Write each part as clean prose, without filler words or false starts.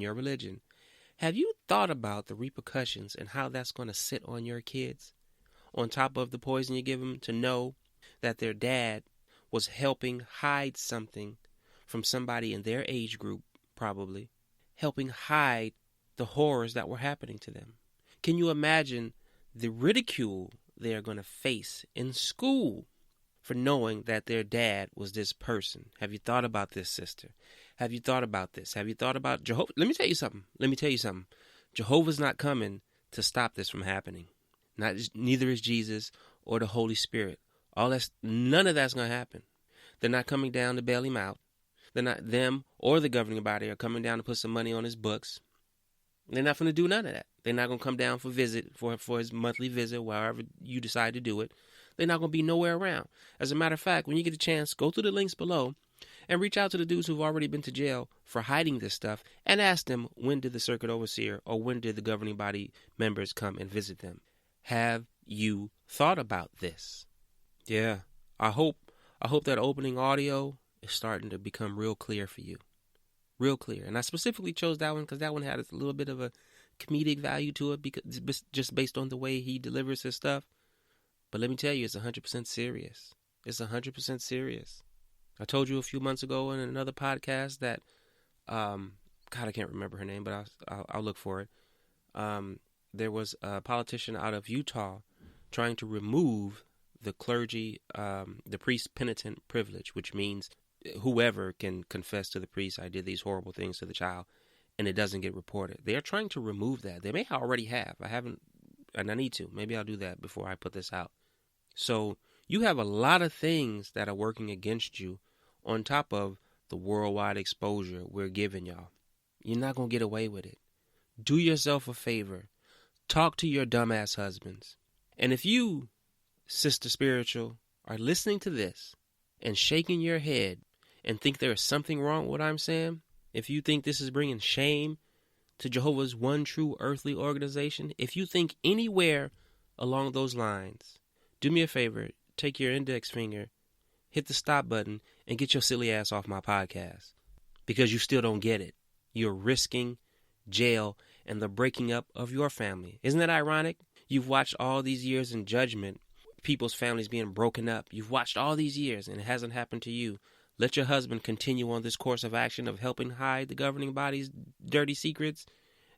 your religion. Have you thought about the repercussions and how that's going to sit on your kids? On top of the poison you give them, to know that their dad was helping hide something from somebody in their age group, probably, helping hide the horrors that were happening to them. Can you imagine the ridicule they are going to face in school for knowing that their dad was this person? Have you thought about this, sister? Have you thought about this? Have you thought about Jehovah? Let me tell you something. Jehovah's not coming to stop this from happening. Neither is Jesus or the Holy Spirit. None of that's going to happen. They're not coming down to bail him out. They're not, them or the governing body are coming down to put some money on his books. They're not going to do none of that. They're not going to come down for his monthly visit, wherever you decide to do it. They're not going to be nowhere around. As a matter of fact, when you get a chance, go through the links below and reach out to the dudes who've already been to jail for hiding this stuff and ask them, when did the circuit overseer or when did the governing body members come and visit them? Have you thought about this? Yeah, I hope that opening audio is starting to become real clear for you. Real clear. And I specifically chose that one because that one had a little bit of a comedic value to it, because just based on the way he delivers his stuff. But let me tell you, it's 100% serious. It's 100% serious. I told you a few months ago in another podcast that, God, I can't remember her name, but I'll look for it. There was a politician out of Utah trying to remove the clergy, the priest penitent privilege, which means whoever can confess to the priest, I did these horrible things to the child, and it doesn't get reported. They are trying to remove that. They may already have. I haven't, and I need to. Maybe I'll do that before I put this out. So you have a lot of things that are working against you on top of the worldwide exposure we're giving y'all. You're not going to get away with it. Do yourself a favor. Talk to your dumbass husbands. And if you, Sister Spiritual, are listening to this and shaking your head and think there is something wrong with what I'm saying, if you think this is bringing shame to Jehovah's one true earthly organization, if you think anywhere along those lines, do me a favor, take your index finger, hit the stop button, and get your silly ass off my podcast. Because you still don't get it. You're risking jail and the breaking up of your family. Isn't that ironic? You've watched all these years in judgment, people's families being broken up. You've watched all these years and it hasn't happened to you. Let your husband continue on this course of action of helping hide the governing body's dirty secrets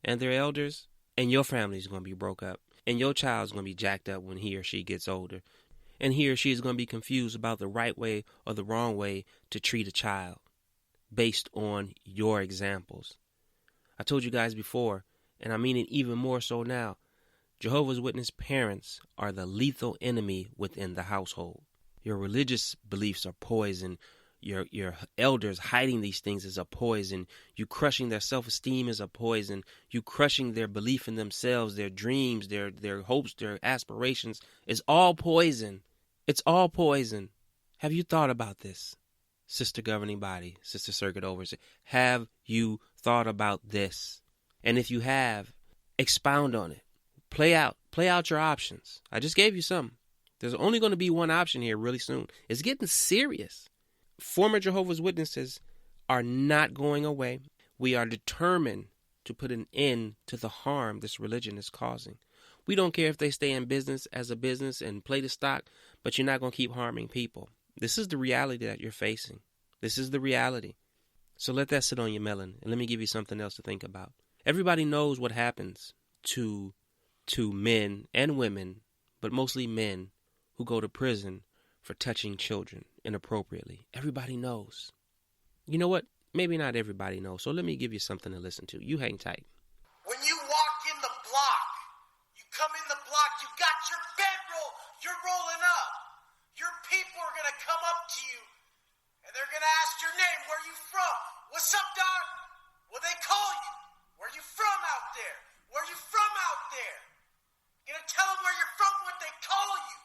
and their elders, and your family's going to be broke up. And your child's going to be jacked up when he or she gets older. And he or she is going to be confused about the right way or the wrong way to treat a child based on your examples. I told you guys before, and I mean it even more so now, Jehovah's Witness parents are the lethal enemy within the household. Your religious beliefs are poison. Your elders hiding these things is a poison. You crushing their self-esteem is a poison. You crushing their belief in themselves, their dreams, their hopes, their aspirations is all poison. It's all poison. Have you thought about this, Sister Governing Body, Sister Circuit Overseer? Have you thought about this? And if you have, expound on it. Play out your options. I just gave you some. There's only going to be one option here really soon. It's getting serious. Former Jehovah's Witnesses are not going away. We are determined to put an end to the harm this religion is causing. We don't care if they stay in business as a business and play the stock, but you're not going to keep harming people. This is the reality that you're facing. This is the reality. So let that sit on your melon, and let me give you something else to think about. Everybody knows what happens to men and women, but mostly men, who go to prison for touching children inappropriately. Everybody knows. You know what? Maybe not everybody knows. So let me give you something to listen to. You hang tight. When you walk in the block, you come in the block, you got your bedroll, you're rolling up. Your people are going to come up to you, and they're going to ask your name. Where you from? What's up, dog? Well, they call you. Where you from out there? Where you from out there? You're going to tell them where you're from, what they call you.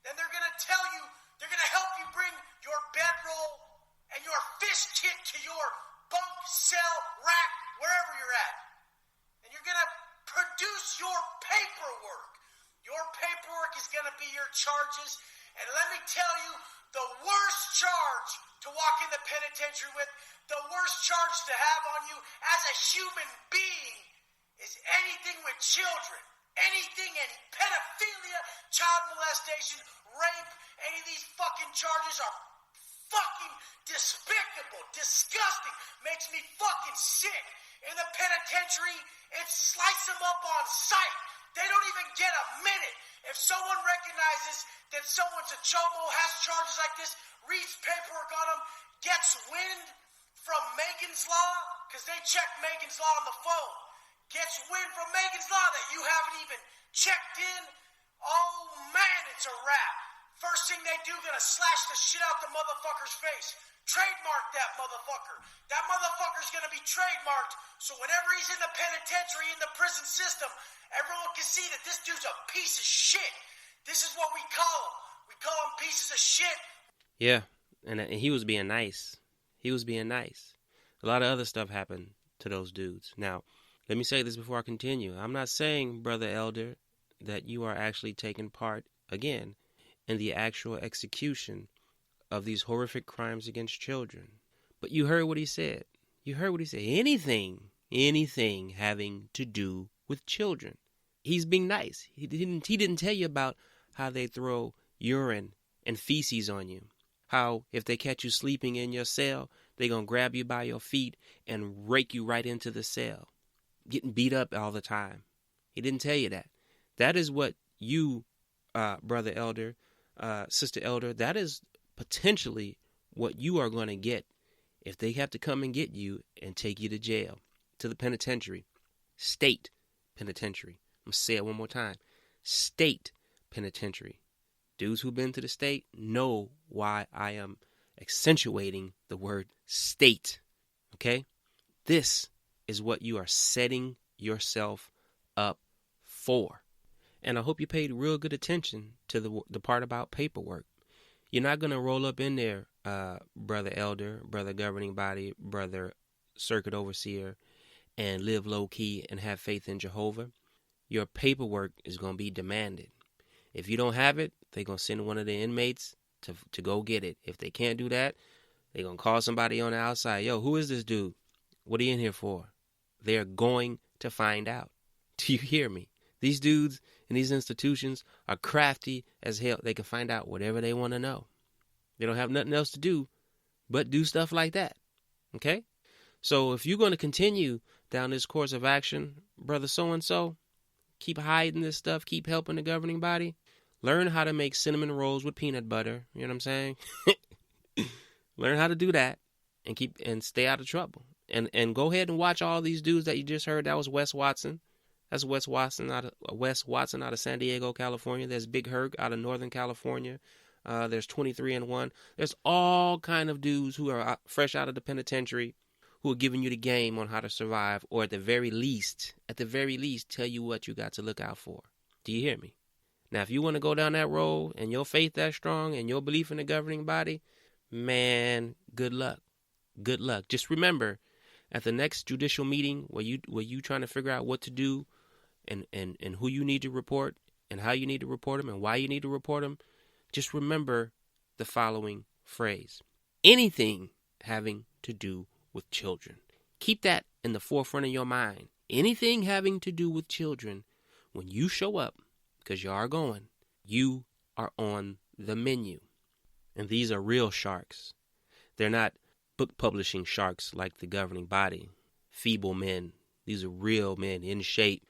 Then they're going to tell you, they're going to help you bring your bedroll and your fish kit to your bunk, cell, rack, wherever you're at. And you're going to produce your paperwork. Your paperwork is going to be your charges. And let me tell you, The worst charge to walk in the penitentiary with, the worst charge to have on you as a human being is anything with children. Anything, any pedophilia, child molestation, rape, any of these fucking charges are fucking despicable, disgusting, makes me fucking sick. In the penitentiary, it's slice them up on sight. They don't even get a minute. If someone recognizes that someone's a chomo, has charges like this, reads paperwork on them, gets wind from Megan's Law, because they check Megan's Law on the phone, gets wind from Megan's Law that you haven't even checked in, oh man, it's a wrap. First thing they do, gonna slash the shit out the motherfucker's face. Trademark that motherfucker. That motherfucker's gonna be trademarked, so whenever he's in the penitentiary, in the prison system, everyone can see that this dude's a piece of shit. This is what we call him. We call him pieces of shit. Yeah, and he was being nice. He was being nice. A lot of other stuff happened to those dudes. Now, let me say this before I continue. I'm not saying, Brother Elder, that you are actually taking part, again, in the actual execution of these horrific crimes against children. But you heard what he said. You heard what he said. Anything having to do with children. He's being nice. He didn't tell you about how they throw urine and feces on you. How if they catch you sleeping in your cell, they're going to grab you by your feet and rake you right into the cell. Getting beat up all the time. He didn't tell you that. That is what you, Brother Elder, Sister Elder, that is potentially what you are going to get if they have to come and get you and take you to jail, to the penitentiary. State penitentiary. I'm going to say it one more time. State penitentiary. Dudes who've been to the state know why I am accentuating the word state. Okay? This is what you are setting yourself up for. And I hope you paid real good attention to the part about paperwork. You're not going to roll up in there, Brother Elder, Brother Governing Body, Brother Circuit Overseer, and live low-key and have faith in Jehovah. Your paperwork is going to be demanded. If you don't have it, they're going to send one of the inmates to go get it. If they can't do that, they're going to call somebody on the outside. Yo, who is this dude? What are you in here for? They're going to find out. Do you hear me? These dudes in these institutions are crafty as hell. They can find out whatever they want to know. They don't have nothing else to do but do stuff like that. Okay? So if you're going to continue down this course of action, brother so-and-so, keep hiding this stuff, keep helping the governing body, learn how to make cinnamon rolls with peanut butter. You know what I'm saying? Learn how to do that and stay out of trouble. And go ahead and watch all these dudes that you just heard. That was Wes Watson. That's Wes Watson out of San Diego, California. There's Big Herc out of Northern California. There's 23-1. There's all kind of dudes who are fresh out of the penitentiary who are giving you the game on how to survive, or at the very least, tell you what you got to look out for. Do you hear me? Now, if you want to go down that road and your faith that strong and your belief in the governing body, man, good luck. Good luck. Just remember, at the next judicial meeting where you trying to figure out what to do and who you need to report and how you need to report them and why you need to report them, just remember the following phrase. Anything having to do with children. Keep that in the forefront of your mind. Anything having to do with children, when you show up, because you are going, you are on the menu. And these are real sharks. They're not book publishing sharks like the governing body. Feeble men. These are real men in shape.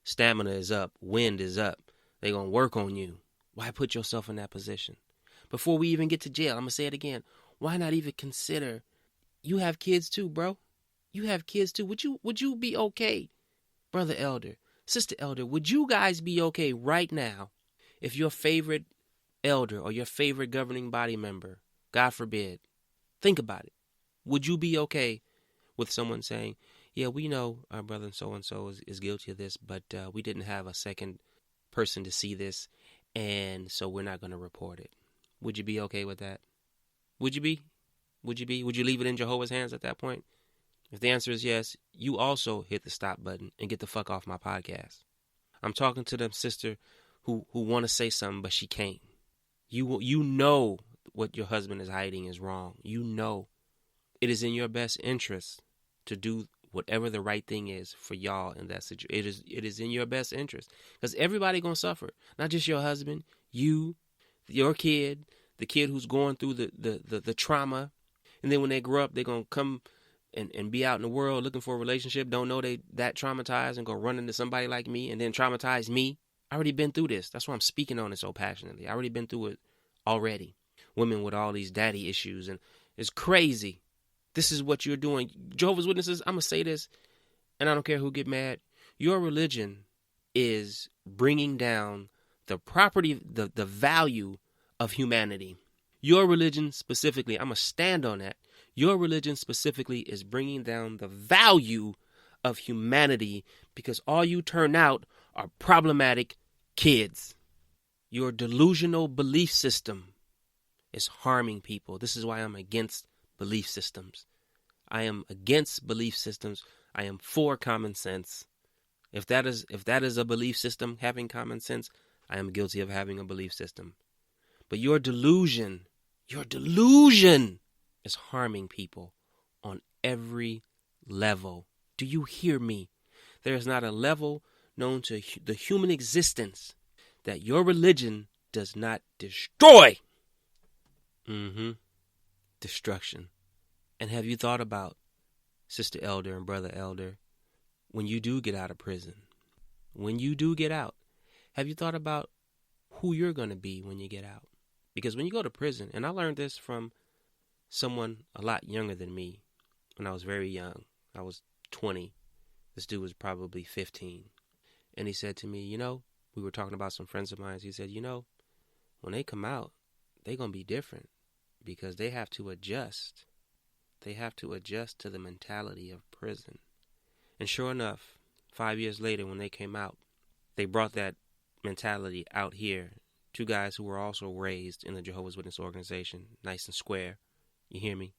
Stamina is up. Wind is up. They're going to work on you. Why put yourself in that position? Before we even get to jail, I'm going to say it again. Why not even consider, you have kids too, bro. You have kids too. Would you be okay, Brother Elder, Sister Elder, would you guys be okay right now if your favorite elder or your favorite governing body member, God forbid, think about it. Would you be okay with someone saying, yeah, we know our brother so-and-so is guilty of this, but we didn't have a second person to see this, and so we're not going to report it. Would you be okay with that? Would you be? Would you leave it in Jehovah's hands at that point? If the answer is yes, you also hit the stop button and get the fuck off my podcast. I'm talking to them sister who want to say something, but she can't. You know what your husband is hiding is wrong. You know it is in your best interest to do whatever the right thing is for y'all in that situation. It is in your best interest, because everybody gonna suffer. Not just your husband, you, your kid, the kid who's going through the trauma, and then when they grow up, they're gonna come and be out in the world looking for a relationship, don't know they that traumatized, and go run into somebody like me and then traumatize me. I already been through this. That's why I'm speaking on it so passionately. I already been through it already. Women with all these daddy issues, and it's crazy. This is what you're doing. Jehovah's Witnesses, I'm going to say this, and I don't care who get mad. Your religion is bringing down the property, the value of humanity. Your religion specifically, I'm going to stand on that. Your religion specifically is bringing down the value of humanity, because all you turn out are problematic kids. Your delusional belief system is harming people. This is why I'm against belief systems. I am against belief systems. I am for common sense. If that is a belief system, having common sense, I am guilty of having a belief system. But your delusion is harming people on every level. Do you hear me? There is not a level known to the human existence that your religion does not destroy. Destruction. And have you thought about, Sister Elder and Brother Elder, when you do get out of prison, when you do get out, have you thought about who you're going to be when you get out? Because when you go to prison, and I learned this from someone a lot younger than me when I was very young. I was 20. This dude was probably 15. And he said to me, we were talking about some friends of mine. He said, when they come out, they're going to be different, because they have to adjust. They have to adjust to the mentality of prison. And sure enough, 5 years later when they came out, they brought that mentality out here. Two guys who were also raised in the Jehovah's Witness organization, nice and square. You hear me?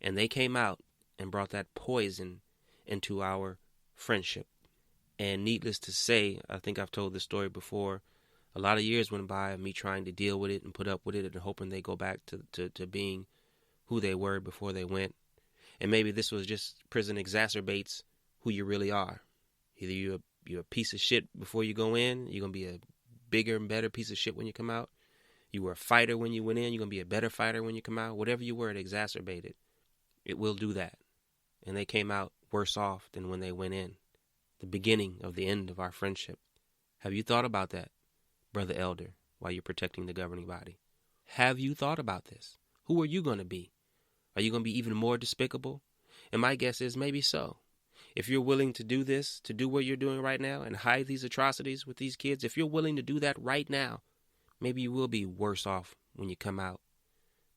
And they came out and brought that poison into our friendship. And needless to say, I think I've told this story before, a lot of years went by of me trying to deal with it and put up with it and hoping they go back to being who they were before they went. And maybe this was just prison exacerbates who you really are. Either you're a piece of shit before you go in, you're going to be a bigger and better piece of shit when you come out. You were a fighter when you went in, you're going to be a better fighter when you come out. Whatever you were, it exacerbated. It will do that. And they came out worse off than when they went in. The beginning of the end of our friendship. Have you thought about that, Brother Elder, while you're protecting the governing body? Have you thought about this? Who are you going to be? Are you going to be even more despicable? And my guess is maybe so. If you're willing to do this, to do what you're doing right now and hide these atrocities with these kids, if you're willing to do that right now, maybe you will be worse off when you come out,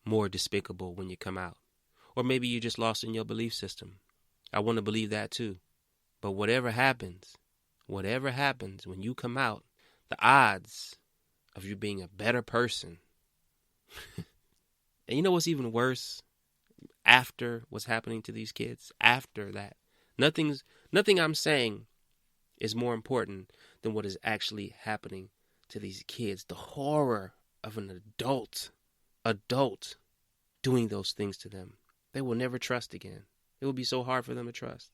more despicable when you come out. Or maybe you're just lost in your belief system. I want to believe that too. But whatever happens when you come out, the odds of you being a better person. And you know what's even worse? After what's happening to these kids, after that, nothing I'm saying is more important than what is actually happening to these kids. The horror of an adult doing those things to them. They will never trust again. It will be so hard for them to trust.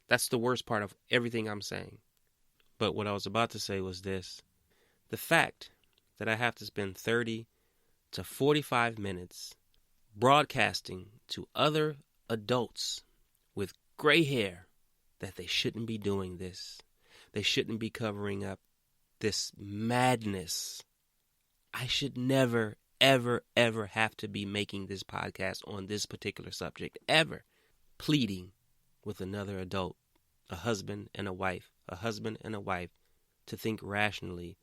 That's the worst part of everything I'm saying. But what I was about to say was this. The fact that I have to spend 30 to 45 minutes broadcasting to other adults with gray hair that they shouldn't be doing this. They shouldn't be covering up this madness. I should never, ever, ever have to be making this podcast on this particular subject, ever. Pleading with another adult, a husband and a wife, to think rationally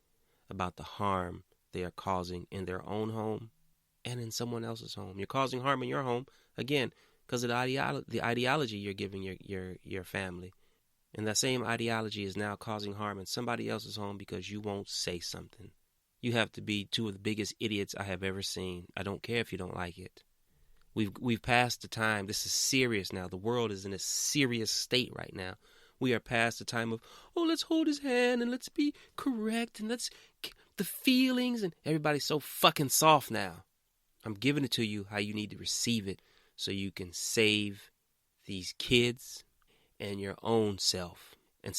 about the harm they are causing in their own home and in someone else's home. You're causing harm in your home, again, because of the ideology you're giving your family. And that same ideology is now causing harm in somebody else's home because you won't say something. You have to be two of the biggest idiots I have ever seen. I don't care if you don't like it. We've passed the time. This is serious now. The world is in a serious state right now. We are past the time of, let's hold his hand and let's be correct and let's the feelings, and everybody's so fucking soft now. I'm giving it to you how you need to receive it so you can save these kids and your own self and